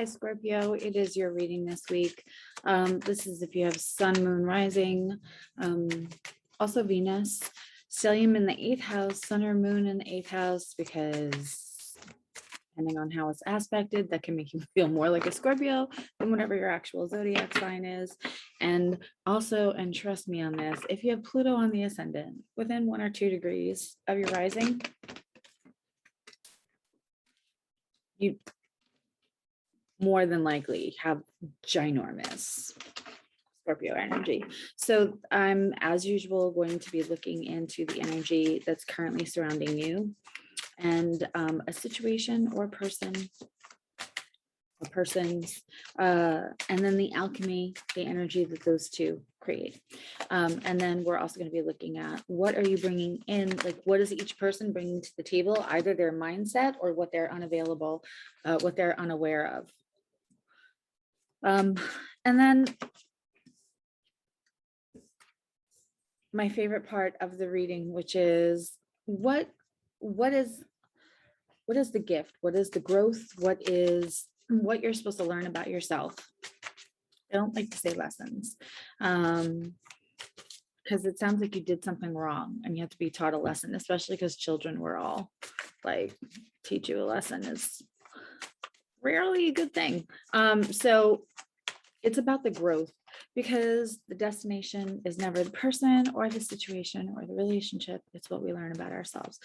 Hi, Scorpio. It is your reading this week. This is if you have Sun, Moon, Rising, also Venus, stellium in the 8th house, Sun or Moon in the 8th house, because depending on how it's aspected, that can make you feel more like a Scorpio than whatever your actual zodiac sign is. And also, and trust me on this, if you have Pluto on the ascendant within 1 or 2 degrees of your rising, you more than likely have ginormous Scorpio energy. So I'm, as usual, going to be looking into the energy that's currently surrounding you and a situation or person, or persons, and then the alchemy, the energy that those two create. And then we're also going to be looking at what are you bringing in, like what is each person bringing to the table, either their mindset or what they're unavailable, what they're unaware of. And then my favorite part of the reading, which is what is the gift? What is the growth? What you're supposed to learn about yourself? I don't like to say lessons, because it sounds like you did something wrong and you have to be taught a lesson, especially because children were all like, teach you a lesson is rarely a good thing. So it's about the growth, because the destination is never the person or the situation or the relationship. It's what we learn about ourselves.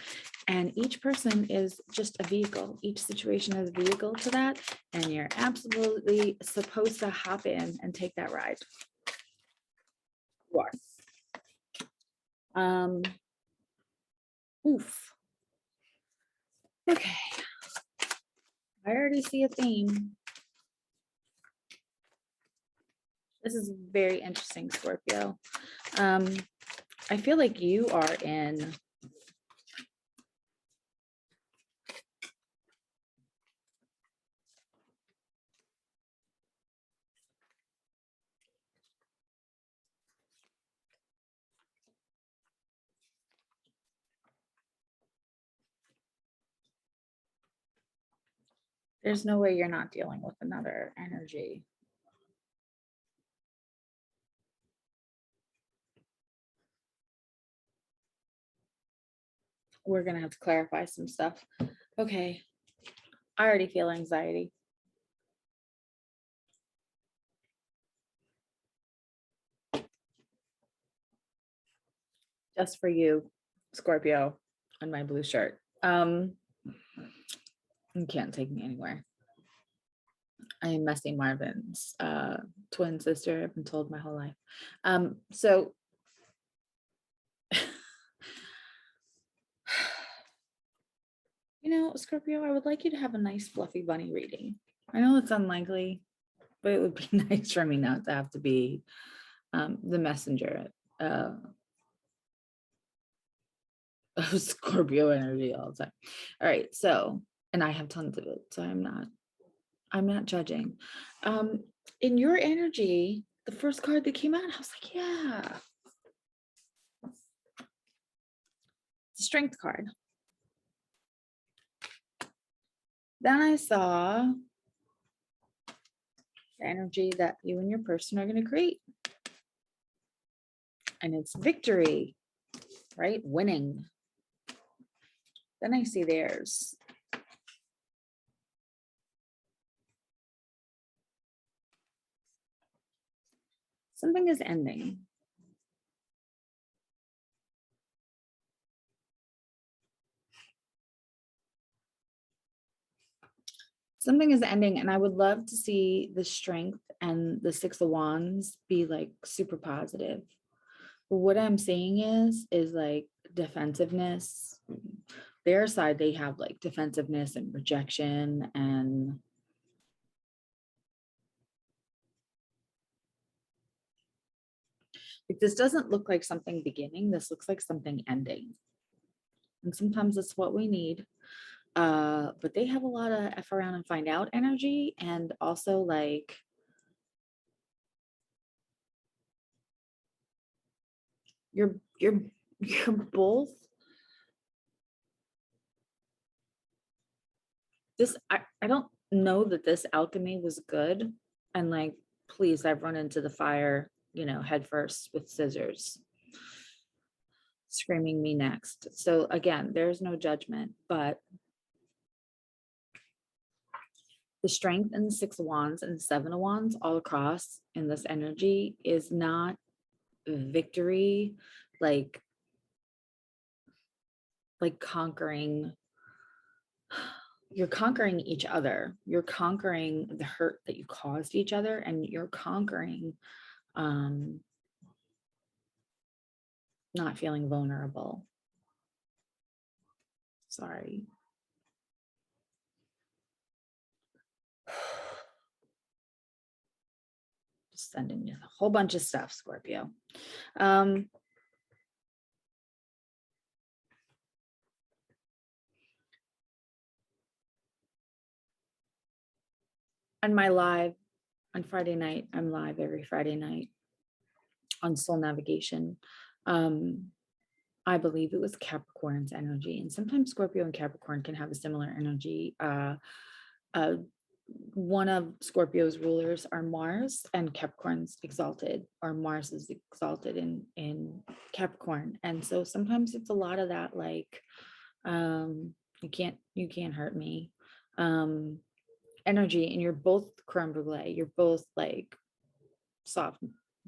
And each person is just a vehicle. Each situation is a vehicle to that. And you're absolutely supposed to hop in and take that ride. You are. Oof. Okay. I already see a theme. This is very interesting, Scorpio. I feel like you are in there's no way you're not dealing with another energy. We're going to have to clarify some stuff. Okay. I already feel anxiety. Just for you, Scorpio, on my blue shirt. You can't take me anywhere. I am Messy Marvin's twin sister. I've been told my whole life. So you know, Scorpio, I would like you to have a nice fluffy bunny reading. I know it's unlikely, but it would be nice for me not to have to be the messenger of Scorpio energy all the time. All right, so, and I have tons of it, so I'm not judging. In your energy, the first card that came out, I was like, yeah. It's a strength card. Then I saw the energy that you and your person are going to create. And it's victory, right? Winning. Then I see theirs. Something is ending. Something is ending, and I would love to see the strength and the 6 of Wands be like super positive. But what I'm seeing is like defensiveness. Their side, they have like defensiveness and rejection, and if this doesn't look like something beginning, this looks like something ending. And sometimes it's what we need. But they have a lot of F around and find out energy, and also like you're both this. I don't know that this alchemy was good. And like, please, I've run into the fire, head first with scissors, screaming me next. So again, there's no judgment, but the strength and the 6 of wands and the 7 of wands all across in this energy is not victory, like conquering. You're conquering each other. You're conquering the hurt that you caused each other, and you're conquering not feeling vulnerable. Sorry. Just sending you a whole bunch of stuff, Scorpio. On my live on Friday night, I'm live every Friday night on Soul Navigation. I believe it was Capricorn's energy, and sometimes Scorpio and Capricorn can have a similar energy. One of Scorpio's rulers are Mars, and Capricorn's exalted, or Mars is exalted in Capricorn. And so sometimes it's a lot of that, like, you can't hurt me energy, and you're both creme brulee. You're both like soft,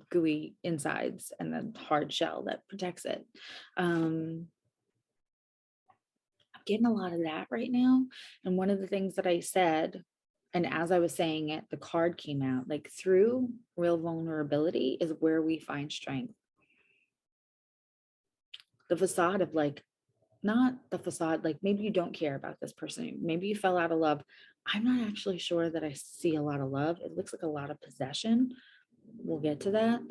gooey insides and then hard shell that protects it. I'm getting a lot of that right now. And one of the things that I said, and as I was saying it, the card came out, like, through real vulnerability is where we find strength. The facade of, like, not the facade, like, maybe you don't care about this person, maybe you fell out of love. I'm not actually sure that I see a lot of love. It looks like a lot of possession. We'll get to that.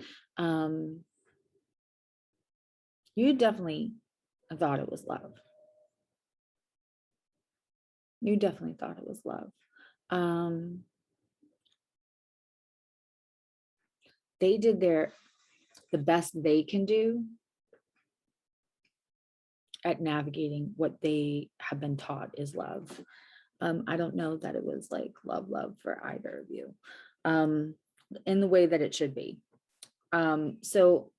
You definitely thought it was love. You definitely thought it was love. They did the best they can do at navigating what they have been taught is love. I don't know that it was like love for either of you, in the way that it should be. So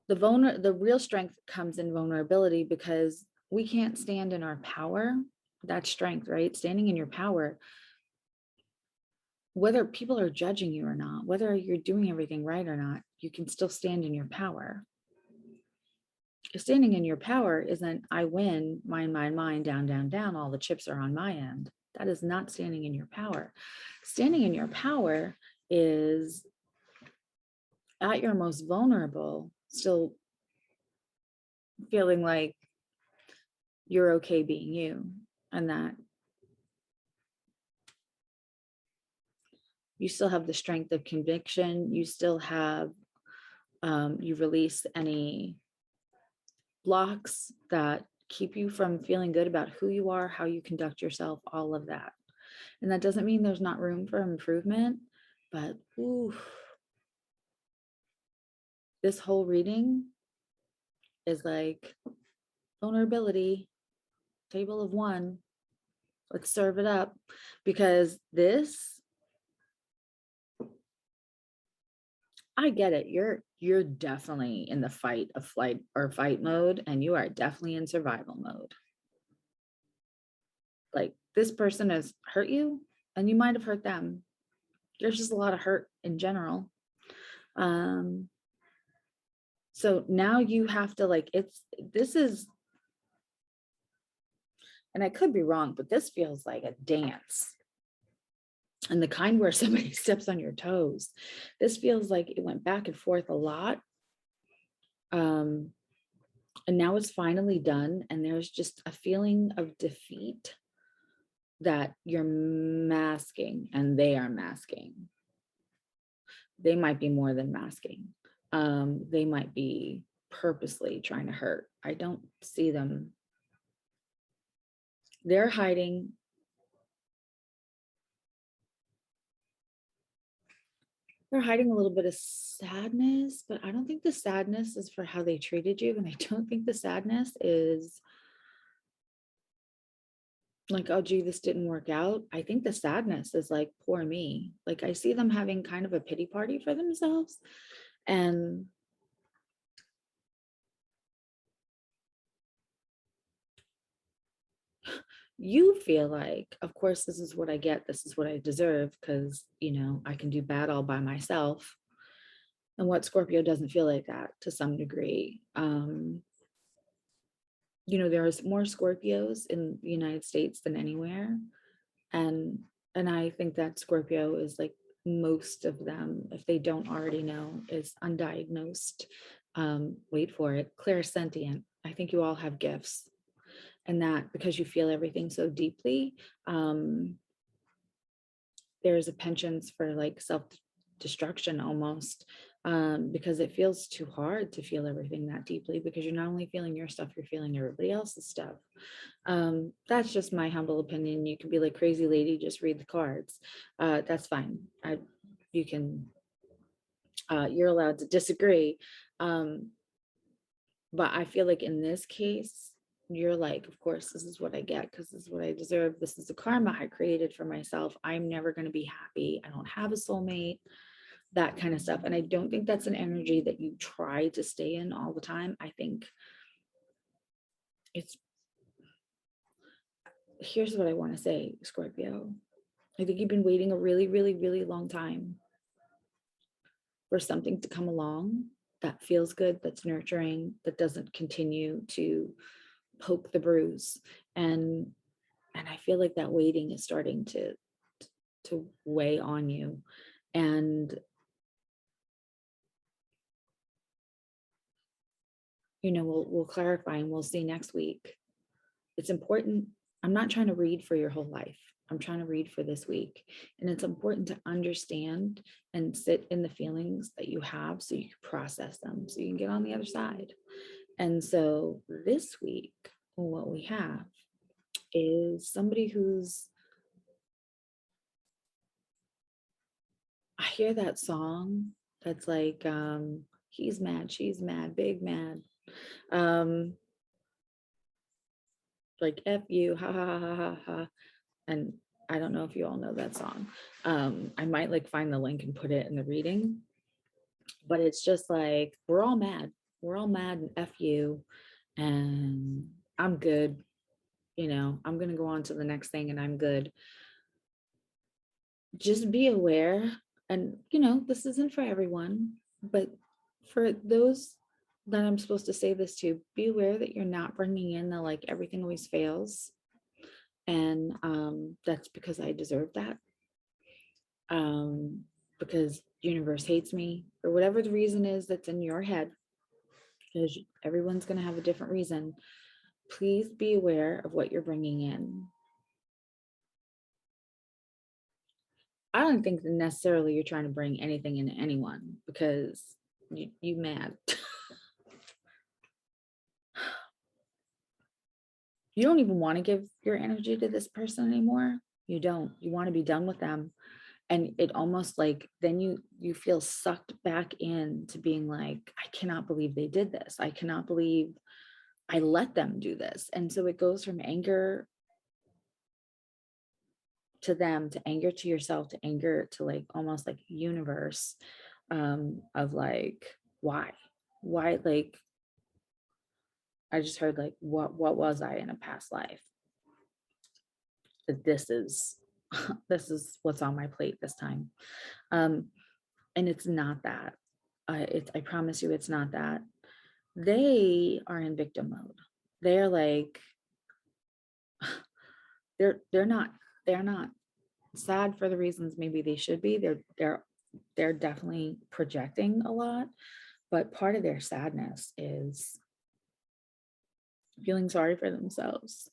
the real strength comes in vulnerability, because we can't stand in our power. That's strength, right? Standing in your power, whether people are judging you or not, whether you're doing everything right or not, you can still stand in your power. Standing in your power isn't I win, mine, down, all the chips are on my end. That is not standing in your power. Standing in your power is at your most vulnerable, still feeling like you're okay being you, and that you still have the strength of conviction. You still have, you release any blocks that keep you from feeling good about who you are, how you conduct yourself, all of that. And that doesn't mean there's not room for improvement, but this whole reading is like vulnerability, table of one. Let's serve it up, because this, I get it. You're definitely in the fight of flight or fight mode, and you are definitely in survival mode. Like, this person has hurt you, and you might have hurt them. There's just a lot of hurt in general. So now you have to, like, this is, and I could be wrong, but this feels like a dance, and the kind where somebody steps on your toes. This feels like it went back and forth a lot. And now it's finally done, and there's just a feeling of defeat that you're masking, and they are masking. They might be more than masking. They might be purposely trying to hurt. I don't see them. They're hiding. They're hiding a little bit of sadness, but I don't think the sadness is for how they treated you. And I don't think the sadness is like, oh gee, this didn't work out. I think the sadness is like, poor me. Like, I see them having kind of a pity party for themselves. And you feel like, of course, this is what I get, this is what I deserve, because, you know, I can do bad all by myself. And what Scorpio doesn't feel like that to some degree. You know, there is more Scorpios in the United States than anywhere. And I think that Scorpio is like most of them, if they don't already know, is undiagnosed. Wait for it, clairsentient. I think you all have gifts, and that because you feel everything so deeply, there's a penchant for like self-destruction almost, because it feels too hard to feel everything that deeply, because you're not only feeling your stuff, you're feeling everybody else's stuff. That's just my humble opinion. You can be like, crazy lady, just read the cards. That's fine. You can, you're allowed to disagree. But I feel like in this case, you're like, of course, this is what I get because this is what I deserve. This is the karma I created for myself. I'm never going to be happy. I don't have a soulmate, that kind of stuff. And I don't think that's an energy that you try to stay in all the time. I think it's, here's what I want to say, Scorpio. I think you've been waiting a really, really, really long time for something to come along that feels good, that's nurturing, that doesn't continue to poke the bruise. And I feel like that waiting is starting to weigh on you. And you know, we'll clarify and we'll see next week. It's important. I'm not trying to read for your whole life. I'm trying to read for this week. And it's important to understand and sit in the feelings that you have so you can process them, so you can get on the other side. And so this week, what we have is somebody who's, I hear that song that's like, he's mad, she's mad, big mad. Like F you, ha ha ha ha ha ha. And I don't know if you all know that song. I might like find the link and put it in the reading, but it's just like, we're all mad. We're all mad and F you. And I'm good. You know, I'm going to go on to the next thing and I'm good. Just be aware. And, you know, this isn't for everyone, but for those that I'm supposed to say this to, be aware that you're not bringing in the like everything always fails. And that's because I deserve that. Because universe hates me for whatever the reason is that's in your head, because everyone's going to have a different reason. Please be aware of what you're bringing in. I don't think that necessarily you're trying to bring anything into anyone, because you mad. You don't even want to give your energy to this person anymore. You don't. You want to be done with them. And it almost like then you feel sucked back into being like, I cannot believe they did this. I cannot believe I let them do this. And so it goes from anger to them, to anger to yourself, to anger to like almost like universe, of like, why like, I just heard like, what was I in a past life that this is this is what's on my plate this time. And it's not that. I promise you it's not that. They are in victim mode. They're like, they're not sad for the reasons maybe they should be. They're definitely projecting a lot, but part of their sadness is feeling sorry for themselves.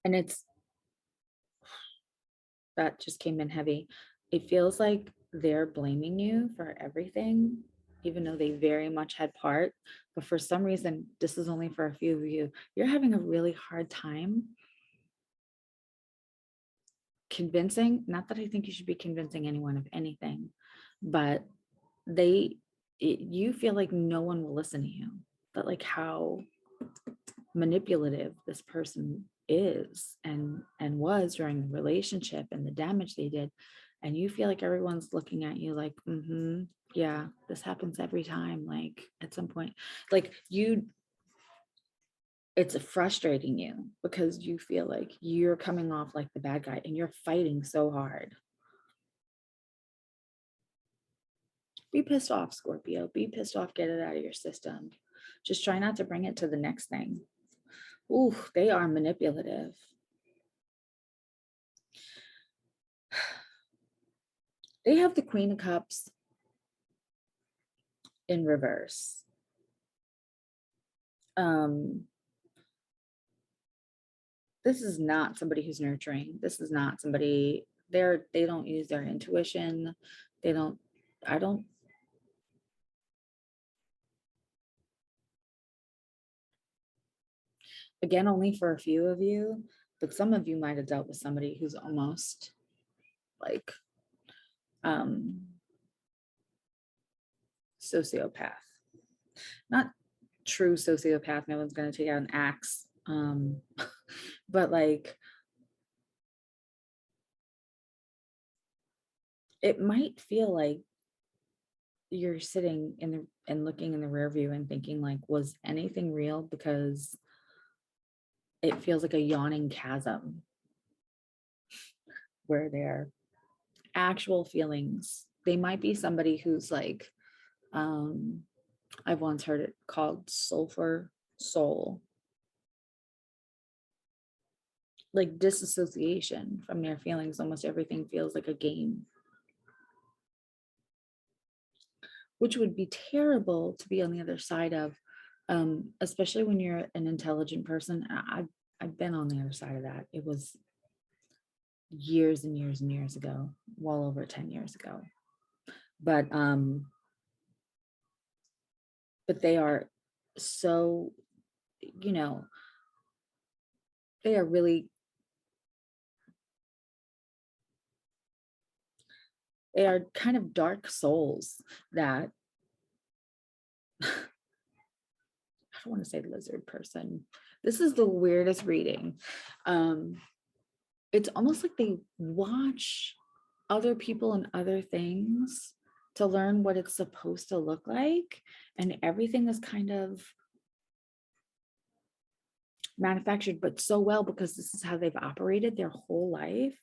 And it's, that just came in heavy. It feels like they're blaming you for everything, even though they very much had part. But for some reason, this is only for a few of you, you're having a really hard time convincing, not that I think you should be convincing anyone of anything, but you feel like no one will listen to you. But like, how manipulative this person is and was during the relationship and the damage they did, and you feel like everyone's looking at you like, yeah, this happens every time, like at some point, like you, it's frustrating you because you feel like you're coming off like the bad guy and you're fighting so hard. Be pissed off, Scorpio. Be pissed off, get it out of your system. Just try not to bring it to the next thing. Ooh, they are manipulative. They have the Queen of Cups in reverse. This is not somebody who's nurturing. This is not somebody, they don't use their intuition. They don't, I don't, again, only for a few of you, but some of you might have dealt with somebody who's almost like sociopath. Not true sociopath, no one's going to take out an axe, but like it might feel like you're sitting in the and looking in the rear view and thinking like, was anything real? Because it feels like a yawning chasm where their actual feelings, they might be somebody who's like, I've once heard it called sulfur soul, like disassociation from their feelings. Almost everything feels like a game, which would be terrible to be on the other side of, especially when you're an intelligent person. I've been on the other side of that. It was years and years and years ago, well over 10 years ago. But they are so, you know, they are really, they are kind of dark souls that I don't want to say lizard person. This is the weirdest reading. It's almost like they watch other people and other things to learn what it's supposed to look like. And everything is kind of manufactured, but so well because this is how they've operated their whole life,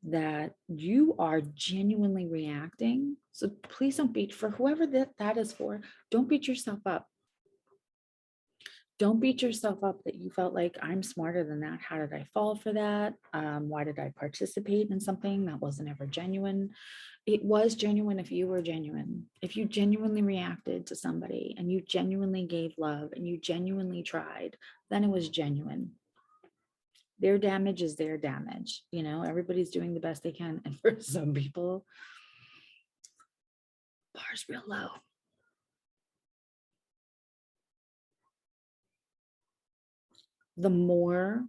that you are genuinely reacting. So please don't beat, for whoever that is for, don't beat yourself up. Don't beat yourself up that you felt like, I'm smarter than that. How did I fall for that? Why did I participate in something that wasn't ever genuine? It was genuine if you were genuine. If you genuinely reacted to somebody and you genuinely gave love and you genuinely tried, then it was genuine. Their damage is their damage. You know, everybody's doing the best they can. And for some people, bar's real low. The more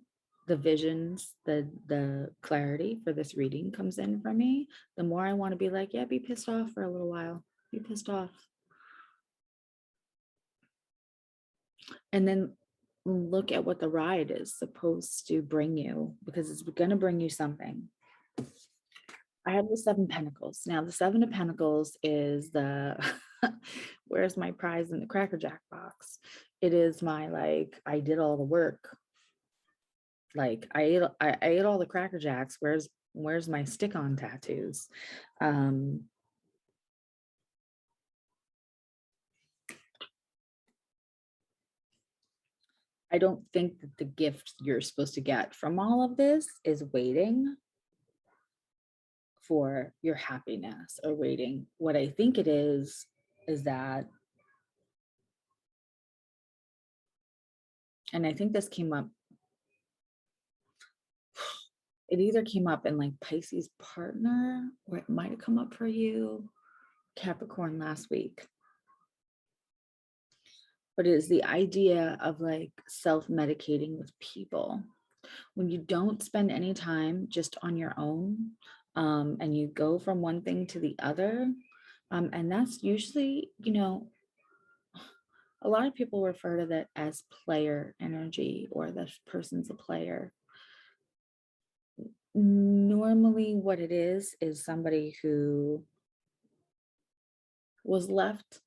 the visions, the clarity for this reading comes in for me, the more I want to be like, yeah, be pissed off for a little while. Be pissed off. And then look at what the ride is supposed to bring you, because it's going to bring you something. I have the Seven of Pentacles. Now, the Seven of Pentacles is the, where's my prize in the Cracker Jack box? It is my, like, I did all the work. Like I ate all the Cracker Jacks. Where's my stick-on tattoos? I don't think that the gift you're supposed to get from all of this is waiting for your happiness or waiting. What I think it is that, and I think this came up, it either came up in like Pisces partner, or it might have come up for you, Capricorn, last week. But it is the idea of like self-medicating with people. When you don't spend any time just on your own, and you go from one thing to the other, and that's usually, you know, A lot of people refer to that as player energy, or this person's a player. Normally what it is somebody who was left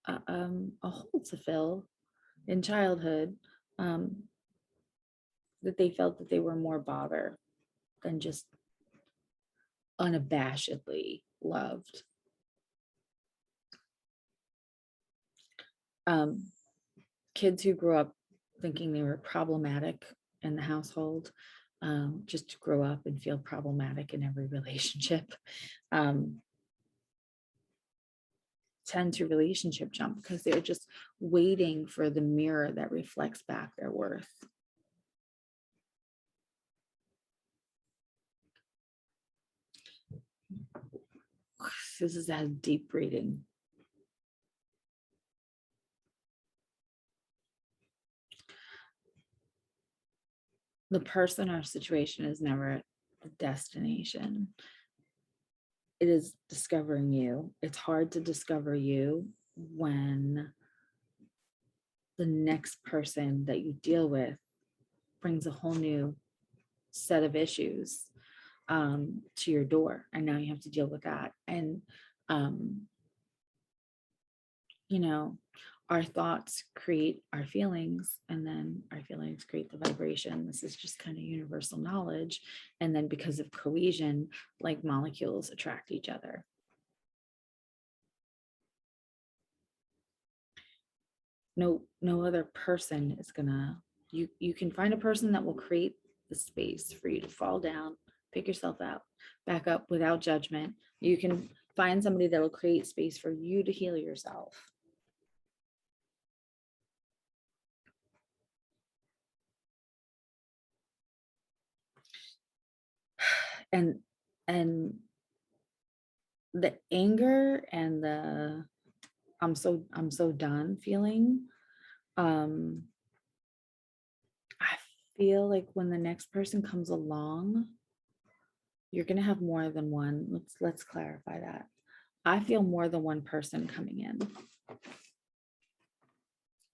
a hole to fill in childhood, um, that they felt that they were more bother than just unabashedly loved. Kids who grew up thinking they were problematic in the household, just to grow up and feel problematic in every relationship, tend to relationship jump because they're just waiting for the mirror that reflects back their worth. This is a deep reading. The person or situation is never a destination. It is discovering you. It's hard to discover you when the next person that you deal with brings a whole new set of issues to your door, and now you have to deal with that. And you know, our thoughts create our feelings, and then our feelings create the vibration. This is just kind of universal knowledge. And then because of cohesion, like molecules attract each other. No other person is gonna, you can find a person that will create the space for you to fall down, pick yourself out, back up without judgment. You can find somebody that will create space for you to heal yourself. And the anger and the I'm so done feeling, I feel like when the next person comes along, you're gonna have more than one. Let's clarify that. I feel more than one person coming in.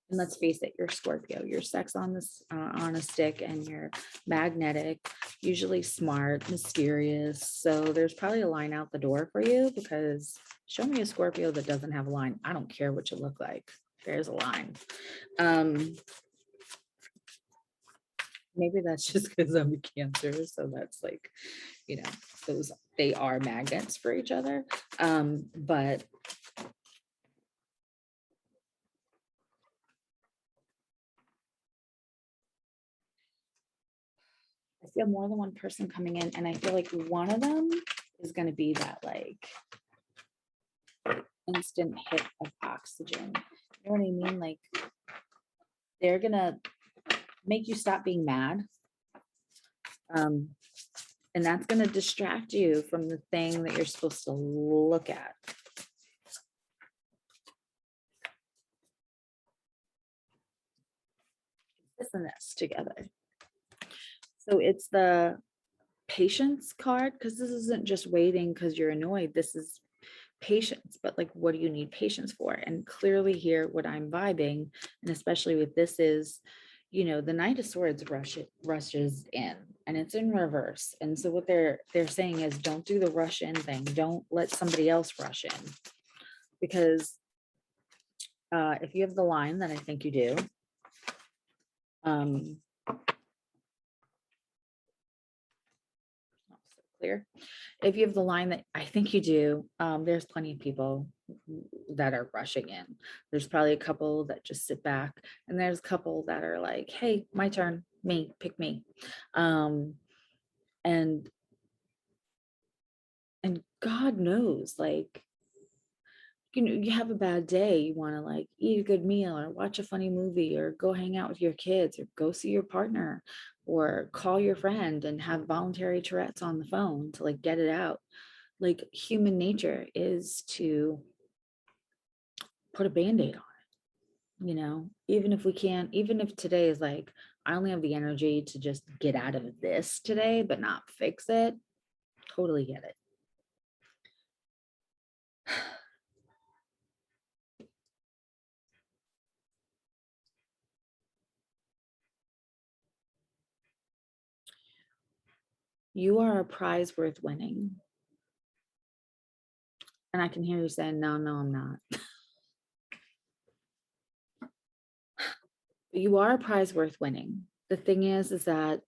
And let's face it, you're Scorpio. You're sex on this on a stick, and you're magnetic, usually smart, mysterious. So there's probably a line out the door for you, because show me a Scorpio that doesn't have a line. I don't care what you look like. There's a line. Maybe that's just because I'm a Cancer, so that's like, those, they are magnets for each other. But I feel more than one person coming in, and I feel like one of them is going to be that like instant hit of oxygen. You know what I mean? Like, they're going to make you stop being mad. And that's going to distract you from the thing that you're supposed to look at. This and this together. So it's the patience card, because this isn't just waiting because you're annoyed. This is patience, but like, what do you need patience for? And clearly here, what I'm vibing, and especially with this, is, the Knight of Swords rushes in, and it's in reverse. And so what they're saying is, don't do the rush in thing. Don't let somebody else rush in, because if you have the line that I think you do, clear. If you have the line that I think you do, there's plenty of people that are rushing in. There's probably a couple that just sit back, and there's a couple that are like, hey, my turn, pick me. And God knows, like, you have a bad day, you want to like eat a good meal, or watch a funny movie, or go hang out with your kids, or go see your partner, or call your friend and have voluntary Tourette's on the phone to like get it out. Like, human nature is to put a band-aid on it, even if we can't, even if today is like, I only have the energy to just get out of this today, but not fix it. Totally get it. You are a prize worth winning. And I can hear you saying, no, I'm not. You are a prize worth winning. The thing is that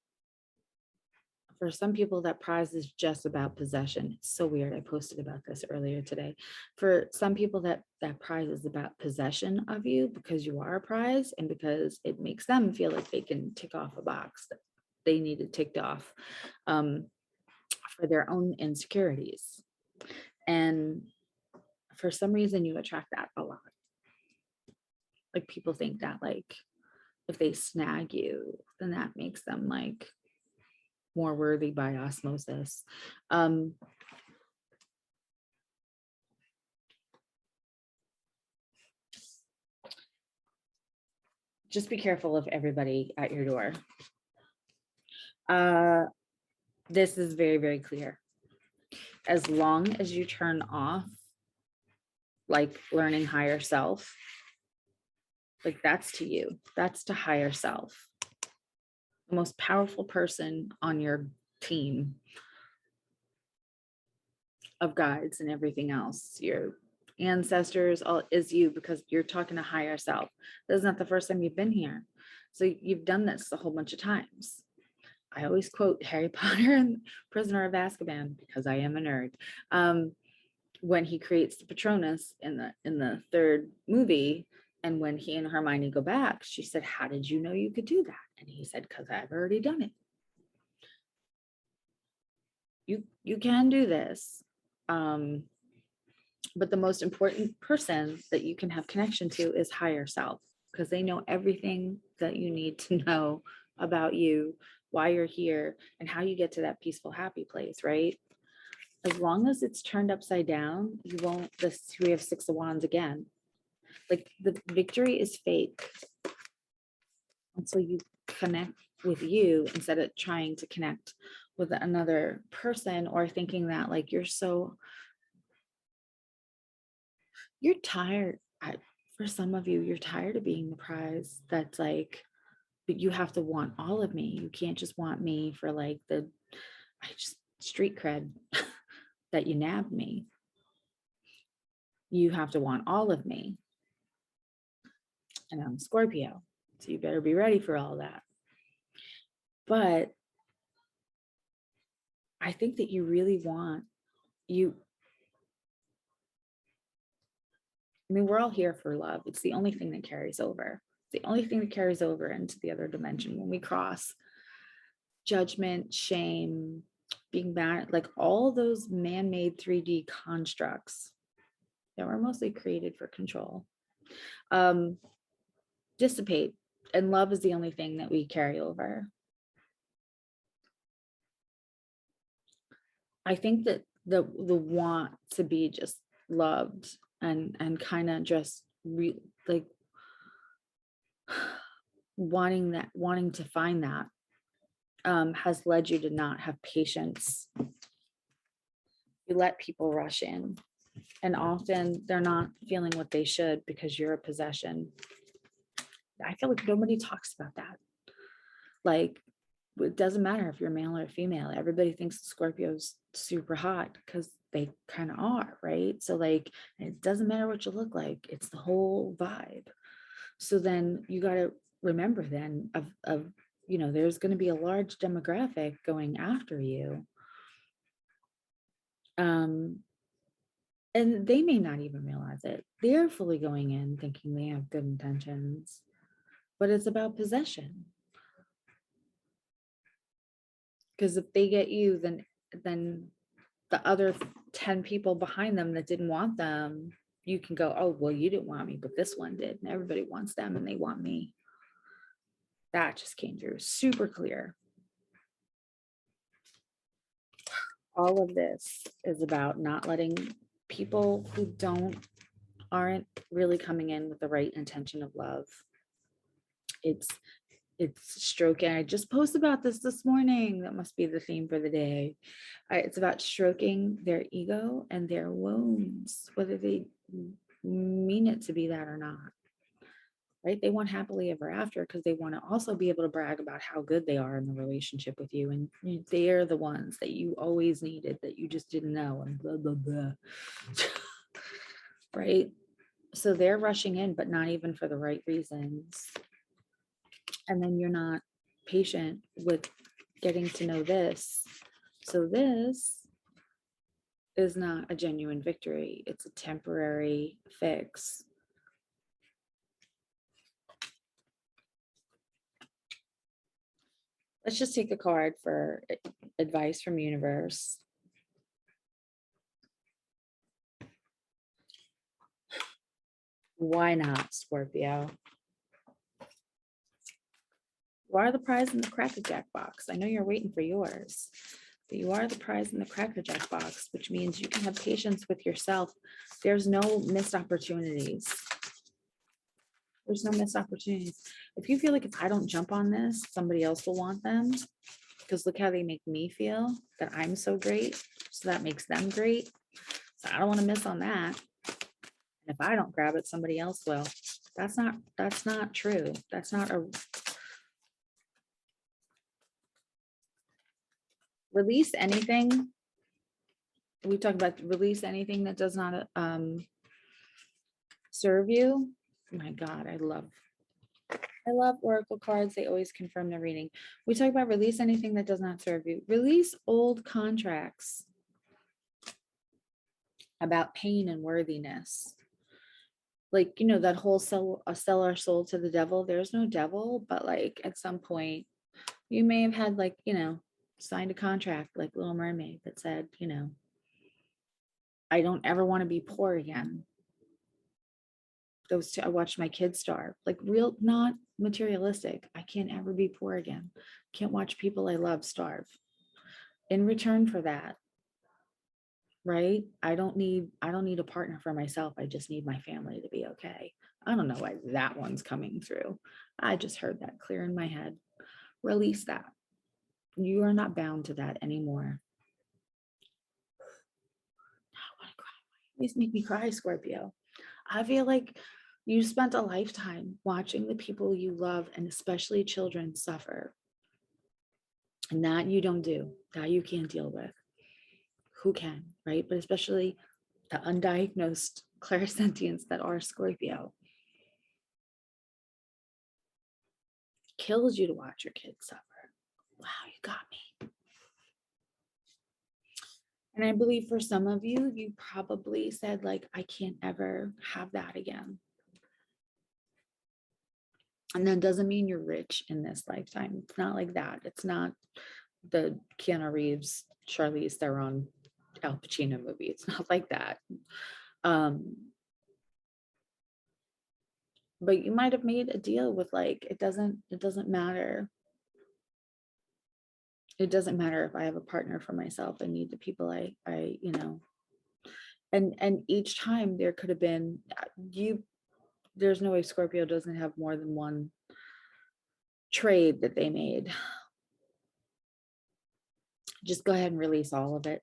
for some people, that prize is just about possession. It's so weird. I posted about this earlier today. For some people, that prize is about possession of you because you are a prize and because it makes them feel like they can tick off a box that they needed ticked off for their own insecurities. And for some reason, you attract that a lot. Like people think that like if they snag you, then that makes them like more worthy by osmosis. Just be careful of everybody at your door. This is very, very clear. As long as you turn off like learning higher self, like that's to you, that's to higher self. The most powerful person on your team of guides and everything else, your ancestors, all is you, because you're talking to higher self. This is not the first time you've been here. So you've done this a whole bunch of times. I always quote Harry Potter and Prisoner of Azkaban because I am a nerd. When he creates the Patronus in the third movie, and when he and Hermione go back, she said, "How did you know you could do that?" And he said, "Because I've already done it." You can do this. But the most important person that you can have connection to is higher self, because they know everything that you need to know about you, why you're here, and how you get to that peaceful, happy place, right? As long as it's turned upside down, you won't, we have Six of Wands again. Like the victory is fake. And so you connect with you instead of trying to connect with another person, or thinking that like you're tired. For some of you, you're tired of being the prize that's like, but you have to want all of me. You can't just want me for like street cred that you nabbed me. You have to want all of me. And I'm Scorpio, so you better be ready for all that. But I think that you really want I mean, we're all here for love. It's the only thing that carries over. It's the only thing that carries over into the other dimension when we cross judgment, shame, being mad, like all those man-made 3D constructs that were mostly created for control, dissipate. And love is the only thing that we carry over. I think that the want to be just loved and kind of just like wanting to find that has led you to not have patience. You let people rush in, and often they're not feeling what they should because you're a possession. I feel like nobody talks about that. Like, it doesn't matter if you're male or female. Everybody thinks Scorpio's super hot because they kind of are, right? So like, it doesn't matter what you look like. It's the whole vibe. So then you got to remember then of there's going to be a large demographic going after you. And they may not even realize it. They're fully going in thinking they have good intentions, but it's about possession. Because if they get you, then the other 10 people behind them that didn't want them, you can go, oh, well, you didn't want me, but this one did. And everybody wants them and they want me. That just came through super clear. All of this is about not letting people who aren't really coming in with the right intention of love. It's stroking. I just posted about this morning. That must be the theme for the day. It's about stroking their ego and their wounds, whether they mean it to be that or not. right? They want happily ever after because they want to also be able to brag about how good they are in the relationship with you. And they're the ones that you always needed that you just didn't know, and blah, blah, blah. Right? So they're rushing in, but not even for the right reasons. And then you're not patient with getting to know this. So this is not a genuine victory. It's a temporary fix. Let's just take a card for advice from universe. Why not, Scorpio? You are the prize in the Cracker Jack box. I know you're waiting for yours, but you are the prize in the Cracker Jack box, which means you can have patience with yourself. There's no missed opportunities. There's no missed opportunities. If you feel like if I don't jump on this, somebody else will want them, because look how they make me feel, that I'm so great, so that makes them great. So I don't want to miss on that. And if I don't grab it, somebody else will. That's not true. That's not a release anything. We talk about release anything that does not serve you. My God, I love oracle cards. They always confirm the reading. We talk about release anything that does not serve you. Release old contracts about pain and worthiness. Like, you know, that whole sell our soul to the devil. There's no devil, but like at some point you may have had, like, you know, signed a contract like Little Mermaid that said, you know, I don't ever want to be poor again. Those two, I watched my kids starve, like real, not materialistic. I can't ever be poor again. Can't watch people I love starve. In return for that, right? I don't need a partner for myself. I just need my family to be okay. I don't know why that one's coming through. I just heard that clear in my head. Release that. You are not bound to that anymore. I want to cry. Please make me cry, Scorpio. I feel like you spent a lifetime watching the people you love, and especially children, suffer. And that you don't do, that you can't deal with. Who can, right? But especially the undiagnosed clairsentients that are Scorpio. Kills you to watch your kids suffer. Wow, you got me. And I believe for some of you, you probably said, like, I can't ever have that again. And that doesn't mean you're rich in this lifetime. It's not like that. It's not the Keanu Reeves, Charlize Theron, Al Pacino movie. It's not like that. But you might have made a deal with, like, it doesn't matter. It doesn't matter if I have a partner for myself. I need the people I you know. And each time there could have been there's no way Scorpio doesn't have more than one trade that they made. Just go ahead and release all of it.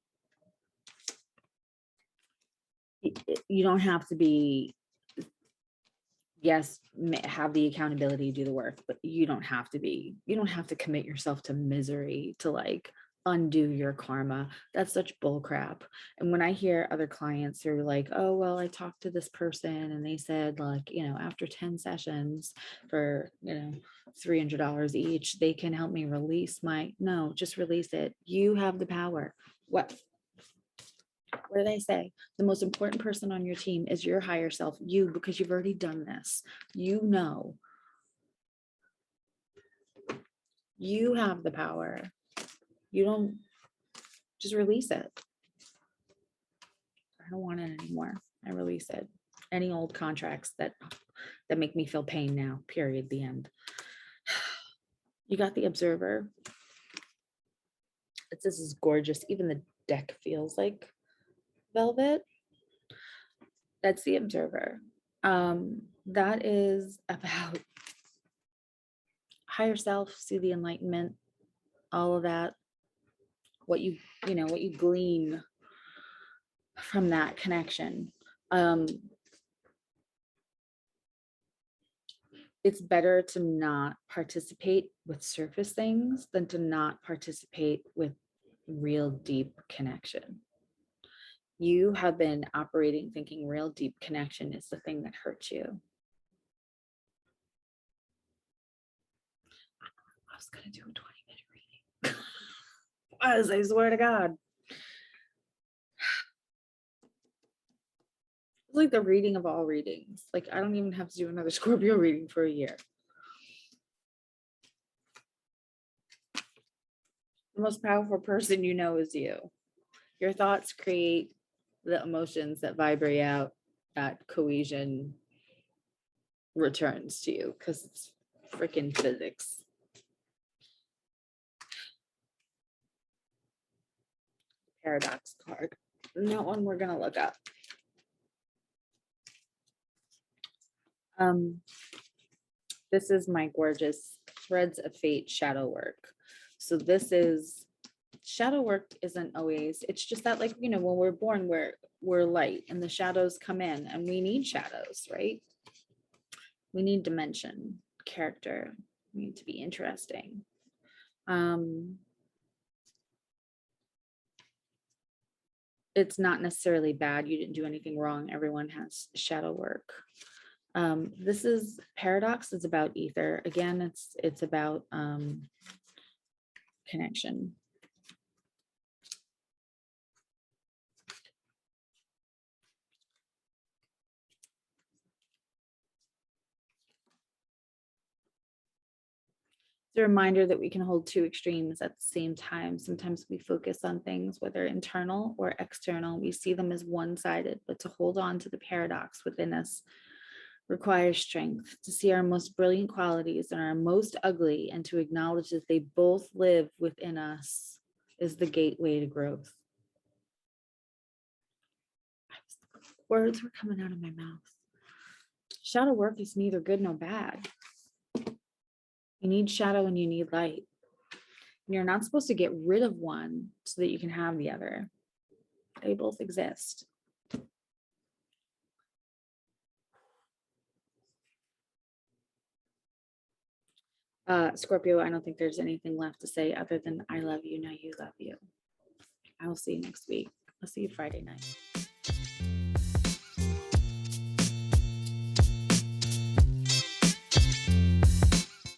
You don't have to be, yes, have the accountability, do the work, but you don't have to commit yourself to misery to, like, undo your karma. That's such bull crap. And when I hear other clients who are like, oh, well, I talked to this person and they said, like, you know, after 10 sessions for, you know, $300 each, they can help me release no, just release it. You have the power. What do they say? The most important person on your team is your higher self, you, because you've already done this. You know, you have the power. You don't, just release it. I don't want it anymore. I release it. Any old contracts that make me feel pain now, period, the end. You got the Observer. This is gorgeous. Even the deck feels like velvet. That's the Observer. That is about higher self, see the enlightenment, all of that. What you glean from that connection. it's better to not participate with surface things than to not participate with real deep connection. You have been operating thinking real deep connection is the thing that hurts you. I was going to do a 20-minute reading. I swear to God. It's like the reading of all readings. Like, I don't even have to do another Scorpio reading for a year. The most powerful person you know is you. Your thoughts create the emotions that vibrate out, that cohesion returns to you because it's freaking physics. Paradox card. And that one we're going to look up. This is my gorgeous Threads of Fate shadow work. So this is shadow work isn't always, it's just that, like, you know, when we're born, we're light and the shadows come in, and we need shadows, right? We need dimension, character. We need to be interesting. It's not necessarily bad. You didn't do anything wrong. Everyone has shadow work. This is Paradox. It's about ether. Again, it's about connection. It's a reminder that we can hold two extremes at the same time. Sometimes we focus on things, whether internal or external. We see them as one-sided, but to hold on to the paradox within us requires strength. To see our most brilliant qualities and our most ugly, and to acknowledge that they both live within us, is the gateway to growth. Words were coming out of my mouth. Shadow work is neither good nor bad. You need shadow and you need light. And you're not supposed to get rid of one so that you can have the other. They both exist. Scorpio, I don't think there's anything left to say other than I love you, now you love you. I will see you next week. I'll see you Friday night.